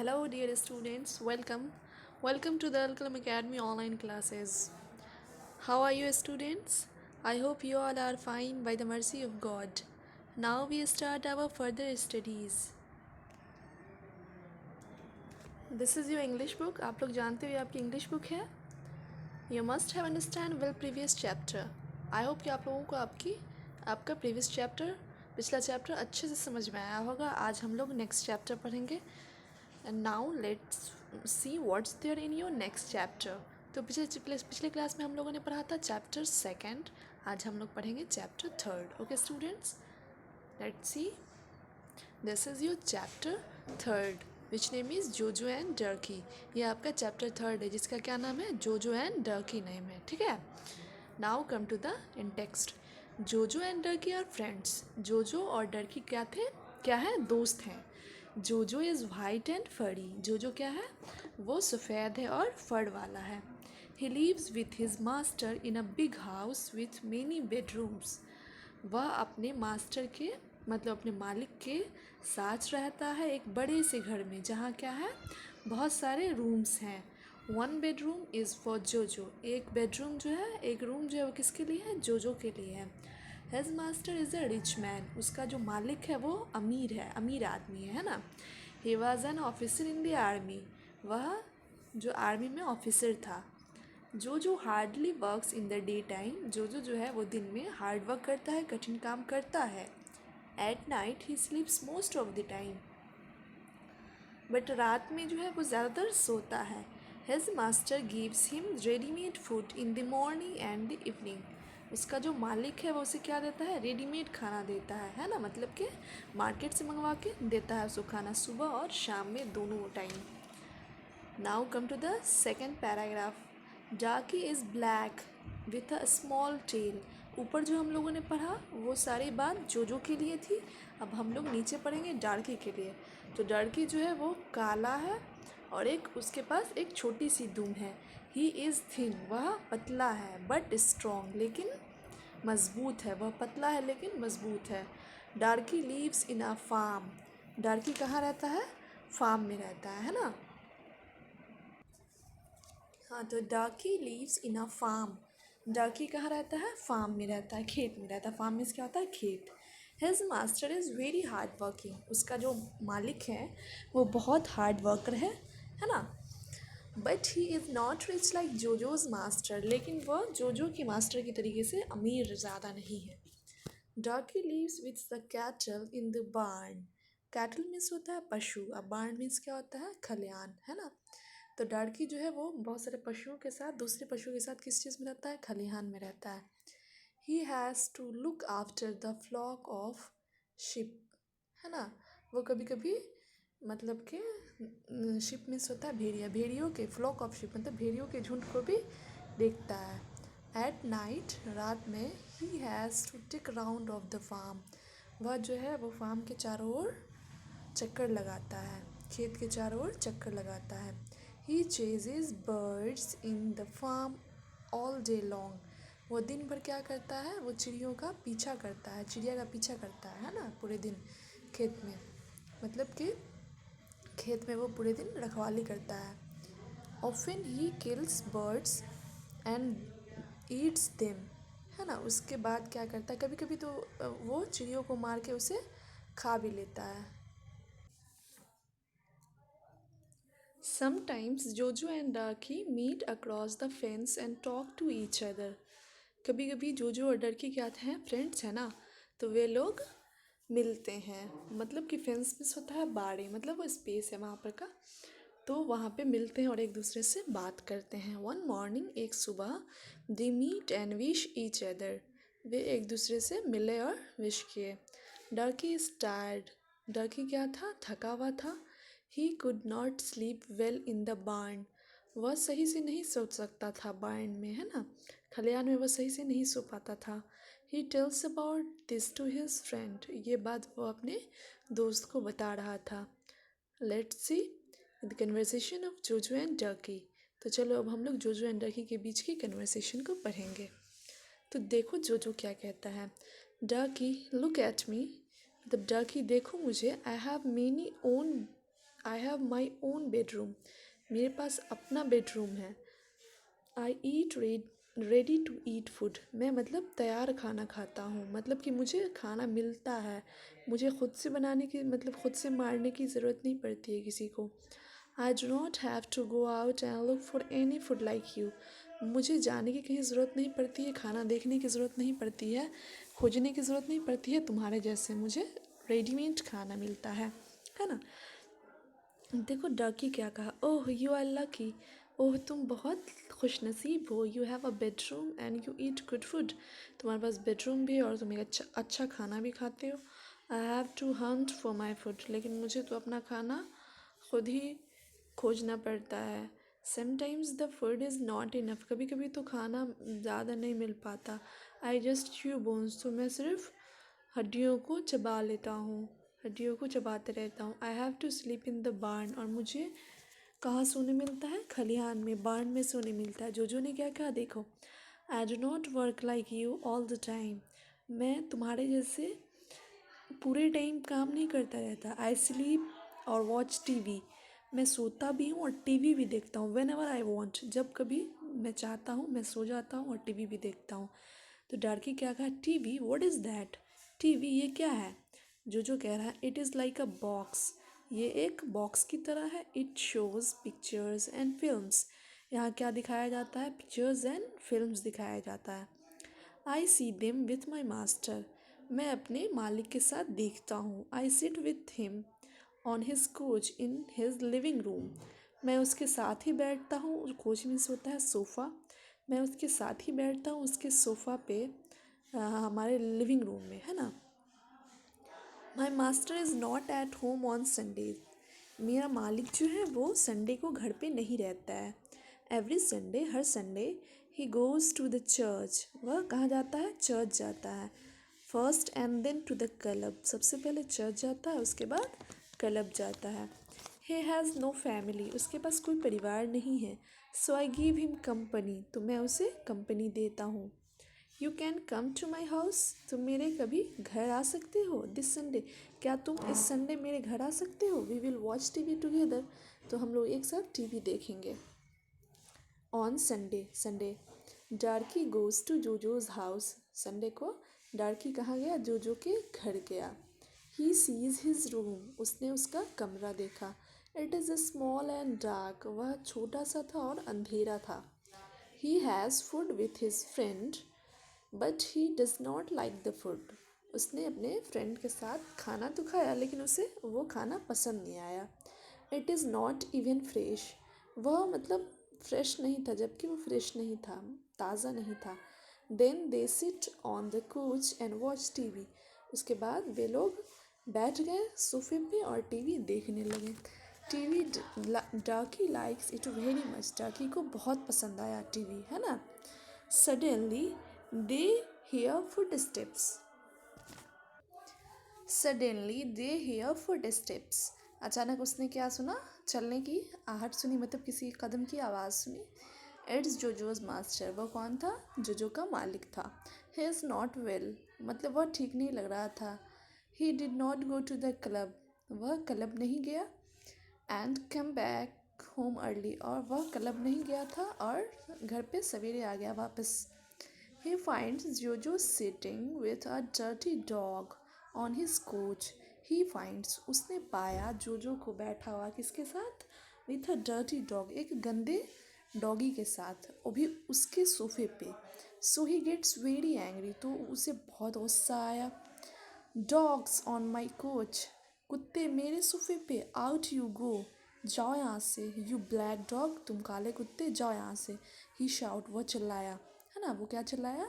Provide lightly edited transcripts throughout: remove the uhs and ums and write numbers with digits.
Hello, dear students. Welcome to the Alkalam Academy online classes. How are you, students? I hope you all are fine by the mercy of God. Now we start our further studies. This is your English book. आप लोग जानते हो ये आपकी English book है. You must have understand well previous chapter. I hope कि आप लोगों को आपका previous chapter पिछला चैप्टर अच्छे से समझ में आया होगा. आज हम लोग नेक्स्ट चैप्टर पढ़ेंगे. And now let's see what's there in your next chapter. तो पिछले क्लास में हम लोगों ने पढ़ा था चैप्टर सेकंड. आज हम लोग पढ़ेंगे chapter third. Okay students, let's see. This is your chapter third which name is जोजो एंड डर्की. ये आपका चैप्टर थर्ड है जिसका क्या नाम है? जोजो एंड डर्की नेम है. ठीक है. Now come to the in text. Jojo and Darky are friends. Jojo और डर्की क्या है? दोस्त हैं. जोजो इज़ वाइट एंड फरी. जोजो क्या है? वो सफ़ेद है और फड़ वाला है. He lives with his master in a big house with many bedrooms. वह अपने मास्टर के मतलब अपने मालिक के साथ रहता है एक बड़े से घर में जहाँ क्या है? बहुत सारे रूम्स हैं. वन बेडरूम इज़ फॉर जोजो. एक बेडरूम जो है, एक रूम जो है वो किसके लिए है? जोजो के लिए है. His master is a rich man. उसका जो मालिक है वो अमीर है, अमीर आदमी है ना. He was an officer in the army. वह जो आर्मी में ऑफिसर था. जो hardly works in the day time. जो है वो दिन में हार्ड वर्क करता है, कठिन काम करता है. At night he स्लीप्स most of the time. But रात में जो है वो ज़्यादातर सोता है. His master gives him readymade food in the morning and the evening. उसका जो मालिक है वो उसे क्या देता है? रेडीमेड खाना देता है ना. मतलब कि मार्केट से मंगवा के देता है उसको खाना, सुबह और शाम में दोनों time. Now come to the second paragraph. Darky is black with a small tail. ऊपर जो हम लोगों ने पढ़ा वो सारी बात जोजो के लिए थी. अब हम लोग नीचे पढ़ेंगे डार्की के लिए. तो डार्की जो है वो काला है और एक उसके पास एक छोटी सी दुम है. He is thin. वह पतला है. बट स्ट्रॉन्ग, लेकिन मजबूत है. वह पतला है लेकिन मजबूत है. Darky leaves in a farm. डार्की कहाँ रहता है? फार्म में रहता है ना. हाँ, तो डार्की लीव्स इन अ फार्म. डार्की कहाँ रहता है? फार्म में रहता है, खेत में रहता है. फार्म में क्या होता है? खेत. His master is very hard working. उसका जो मालिक है वो बहुत हार्ड वर्कर है ना. But he is not rich like Jojo's master. लेकिन वह जोजो की मास्टर की तरीके से अमीर ज़्यादा नहीं है. Darky lives with the cattle in the barn. Cattle means होता है पशु. अब बार्न मीन्स क्या होता है? खलियान, है ना. तो डार्की जो है वो बहुत सारे पशुओं के साथ, दूसरे पशुओं के साथ किस चीज़ में रहता है? खलिहान में रहता है. He has to look after the flock of sheep. है ना. वो कभी कभी मतलब कि शिप मीन्स होता है भेड़िया. भेड़ियों के फ्लॉक ऑफ शिप मतलब भेड़ियों के झुंड को भी देखता है. एट नाइट, रात में, he has to take round of the farm. वह जो है वो फार्म के चारों ओर चक्कर लगाता है, खेत के चारों ओर चक्कर लगाता है. He chases birds in the farm all day long. वो दिन भर क्या करता है? वो चिड़ियों का पीछा करता है, चिड़िया का पीछा करता है ना पूरे दिन खेत में. मतलब कि खेत में वो पूरे दिन रखवाली करता है. Often he kills birds and Yeats them. है ना. उसके बाद क्या करता है? कभी कभी तो वो चिड़ियों को मार के उसे खा भी लेता है. Sometimes Jojo and Darky meet across the fence and talk to each other. कभी कभी जोजो और डर्की क्या हैं? फ्रेंड्स है ना. तो वे लोग मिलते हैं. मतलब कि फेंस में होता है बाड़ी, मतलब वो स्पेस है वहाँ पर का. तो वहाँ पे मिलते हैं और एक दूसरे से बात करते हैं. वन मॉर्निंग, एक सुबह, they meet and wish each other. वे एक दूसरे से मिले और विश किए. डर्की इज टायर्ड. डर्की क्या था? थका हुआ था. He could not sleep well in the barn. वह सही से नहीं सो सकता था बार्न में, है ना. खलियान में वह सही से नहीं सो पाता था. He tells about this to his friend. ये बात वो अपने दोस्त को बता रहा था. Let's see the conversation of Jojo and Darky. तो चलो अब हम लोग जोजो एंड डर्की के बीच की कन्वर्सेशन को पढ़ेंगे. तो देखो जोजो क्या कहता है. डर्की लुक एट मी. मतलब डर्की देखो मुझे. I have many own I have my own bedroom, मेरे पास अपना बेडरूम है। आई ईट रेडी टू ईट फूड, मैं मतलब तैयार खाना खाता हूँ, मतलब कि मुझे खाना मिलता है, मुझे खुद से बनाने की मतलब खुद से मारने की ज़रूरत नहीं पड़ती है किसी को। I do not have to go out and look for any food like you, मुझे जाने की कहीं ज़रूरत नहीं पड़ती है, खाना देखने की ज़रूरत नहीं पड़ती है, खोजने की ज़रूरत नहीं पड़ती है तुम्हारे जैसे, मुझे रेडीमेड खाना मिलता है ना। देखो डकी क्या कहा, ओह यू आर लकी, ओह तुम बहुत खुश नसीब हो, you have a bedroom and you eat good food, तुम्हारे पास बेडरूम भी है और तुम एक अच्छा अच्छा खाना भी खाते हो। I have to hunt for my food, लेकिन मुझे तो अपना खाना खुद ही खोजना पड़ता है। Sometimes the food is not enough, कभी कभी तो खाना ज़्यादा नहीं मिल पाता। आई जस्ट च्यू बोन्स, तो मैं सिर्फ हड्डियों को चबा लेता हूँ, हड्डियों को चबाते रहता हूँ। I have to sleep in the barn, और मुझे कहाँ सोने मिलता है, खलिहान में, बार्न में सोने मिलता है। जोजो ने क्या कहा देखो, आई do not work like you all the time, मैं तुम्हारे जैसे पूरे टाइम काम नहीं करता रहता। आई स्लीप और वॉच टीवी, मैं सोता भी हूँ और टीवी भी देखता हूँ। वेन एवर आई वॉन्ट, जब कभी मैं चाहता हूँ मैं सो जाता हूँ और टीवी भी देखता हूँ। तो डार्की क्या कहा, TV, what is that, TV ये क्या है। जो कह रहा है, it is like a box, ये एक बॉक्स की तरह है। It shows pictures and films, यहाँ क्या दिखाया जाता है, पिक्चर्स एंड फिल्म्स दिखाया जाता है। I see them with my master, मैं अपने मालिक के साथ देखता हूँ। I sit with him on his couch in his living room, मैं उसके साथ ही बैठता हूँ, कोच मीन्स होता है सोफ़ा, मैं उसके साथ ही बैठता हूँ उसके सोफ़ा पे, हमारे लिविंग रूम में, है ना। My master is not at home on Sundays, मेरा मालिक जो है वो संडे को घर पे नहीं रहता है। एवरी संडे, हर Sunday, he goes to the church, वह कहाँ जाता है, चर्च जाता है। First and then to the club, सबसे पहले चर्च जाता है उसके बाद क्लब जाता है। ही हैज़ नो फैमिली, उसके पास कोई परिवार नहीं है। So I give him company, तो मैं उसे कंपनी देता हूँ। You can come to my house, तुम मेरे कभी घर आ सकते हो दिस संडे, क्या तुम इस संडे मेरे घर आ सकते हो। We will watch TV together, तो हम लोग एक साथ टीवी देखेंगे। On Sunday, Sunday, Darky goes to Jojo's house, Sunday को डार्की कहाँ गया, जोजो के घर गया। ही सीज हिज रूम, उसने उसका कमरा देखा। It is a small and dark, वह छोटा सा था और अंधेरा था। He has food with his friend but he does not like the food, उसने अपने फ्रेंड के साथ खाना तो खाया लेकिन उसे वो खाना पसंद नहीं आया। It is not even fresh, वह मतलब फ्रेश नहीं था, जबकि वो फ्रेश नहीं था, ताज़ा नहीं था। Then they sit on the couch and watch TV, उसके बाद वे लोग बैठ गए सोफे पे और टीवी देखने लगे। TV, डार्की likes it very much, डार्की को बहुत पसंद आया टीवी, है ना। Suddenly they hear footsteps, suddenly they hear footsteps, अचानक उसने क्या सुना, चलने की आहट सुनी, मतलब किसी कदम की आवाज़ सुनी। इट्स जोजोज मास्टर, वह कौन था, जोजो का मालिक था। ही इज़ नॉट वेल, मतलब वह ठीक नहीं लग रहा था। He did not go to the club, वह क्लब नहीं गया। And come back home early, और वह क्लब नहीं गया था और घर पे सवेरे आ गया वापस। He finds Jojo sitting with a dirty dog on his couch. He finds, उसने पाया जोजो को बैठा हुआ किसके साथ, with a dirty dog, एक गंदे डॉगी के साथ, वो भी उसके सोफे पे। So he gets very angry, तो उसे बहुत गुस्सा आया। डॉग्स ऑन माई कोच, कुत्ते मेरे सोफे पे, आउट यू गो, जाओ यहाँ से, यू ब्लैक डॉग, तुम काले कुत्ते जाओ यहाँ से। ही शाउट, वो चिल्लाया, है ना, वो क्या चिल्लाया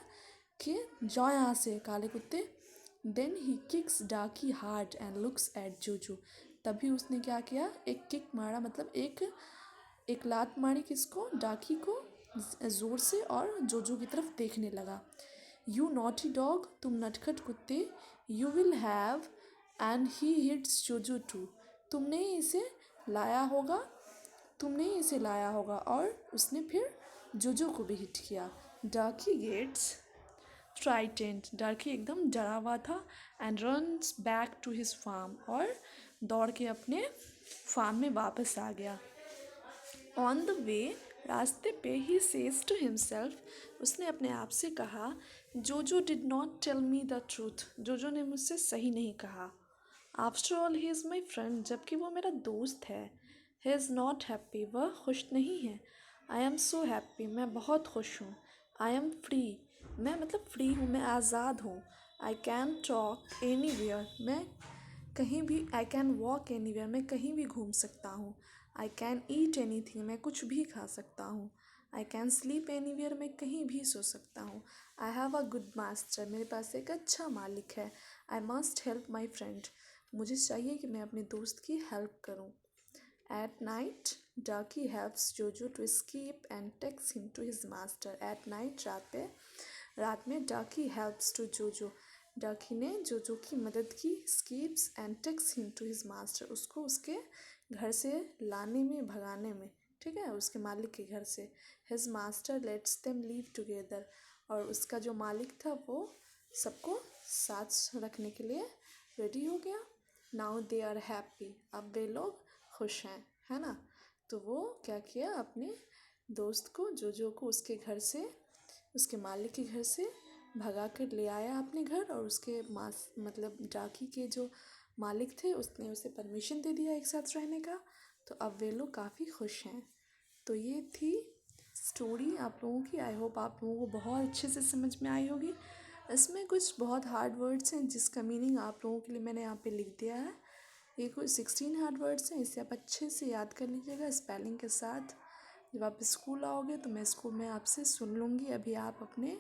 कि जाओ यहाँ से काले कुत्ते। Then he kicks Darky hard and looks at Jojo, तभी उसने क्या किया, एक किक मारा, मतलब एक एक लात मारी किसको, डार्की को, ज़ोर से, और जोजो की तरफ देखने लगा। यू नॉटी डॉग, तुम नटखट कुत्ते, you will have, and he hits जोजो टू, तुमने ही इसे लाया होगा, तुमने ही इसे लाया होगा, और उसने फिर जोजो को भी हिट किया। डार्की गेट्स फ्राइटेंड, डार्की एकदम डरा हुआ था। And runs back to his farm, और दौड़ के अपने फार्म में वापस आ गया। ऑन द वे, रास्ते पे ही सेज टू हिमसेल्फ, उसने अपने आप से कहा, Jojo did not tell me the truth, Jojo ने मुझसे सही नहीं कहा। After all he is my friend, जबकि वो मेरा दोस्त है। ही इज़ नॉट हैप्पी, वह खुश नहीं है। आई एम सो हैप्पी, मैं बहुत खुश हूँ। आई एम फ्री, मैं मतलब फ्री हूँ, मैं आज़ाद हूँ। I can talk anywhere, मैं कहीं भी, I can walk anywhere, मैं कहीं भी घूम सकता हूँ। I can eat anything, मैं कुछ भी खा सकता हूँ। I can sleep anywhere, मैं कहीं भी सो सकता हूँ। I have a good master, मेरे पास एक अच्छा मालिक है। I must help my friend, मुझे चाहिए कि मैं अपने दोस्त की हेल्प करूँ। Eight night, Ducky helps Jojo to escape and takes him to his master. At night, रात में डकी हेल्प्स टू जोजो, डकी ने जोजो की मदद की। Skips and takes him to his master, उसको उसके घर से लाने में, भगाने में, ठीक है, उसके मालिक के घर से। His master let's them live together, और उसका जो मालिक था वो सबको साथ रखने के लिए रेडी हो गया। नाउ दे आर हैप्पी, अब वे लोग खुश हैं, है ना। तो वो क्या किया, अपने दोस्त को, जोजो को, उसके घर से, उसके मालिक के घर से भगा कर ले आया अपने घर। और उसके मतलब डाकी के जो मालिक थे, उसने उसे परमिशन दे दिया एक साथ रहने का। तो अब वे लोग काफ़ी खुश हैं। तो ये थी स्टोरी आप लोगों की। आई होप आप लोगों को बहुत अच्छे से समझ में आई होगी। इसमें कुछ बहुत हार्ड वर्ड्स हैं जिसका मीनिंग आप लोगों के लिए मैंने यहाँ पे लिख दिया है। ये कुछ 16 हार्ड वर्ड्स हैं, इसे आप अच्छे से याद कर लीजिएगा स्पेलिंग के साथ। जब आप स्कूल आओगे तो मैं स्कूल में आपसे सुन लूँगी। अभी आप अपने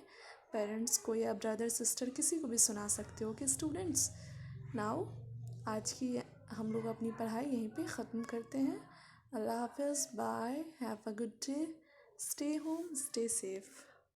पेरेंट्स को या ब्रदर सिस्टर किसी को भी सुना सकते हो कि स्टूडेंट्स, नाउ आज की हम लोग अपनी पढ़ाई यहीं पे ख़त्म करते हैं। अल्लाह हाफिज़, bye, have a good day, stay home, stay safe.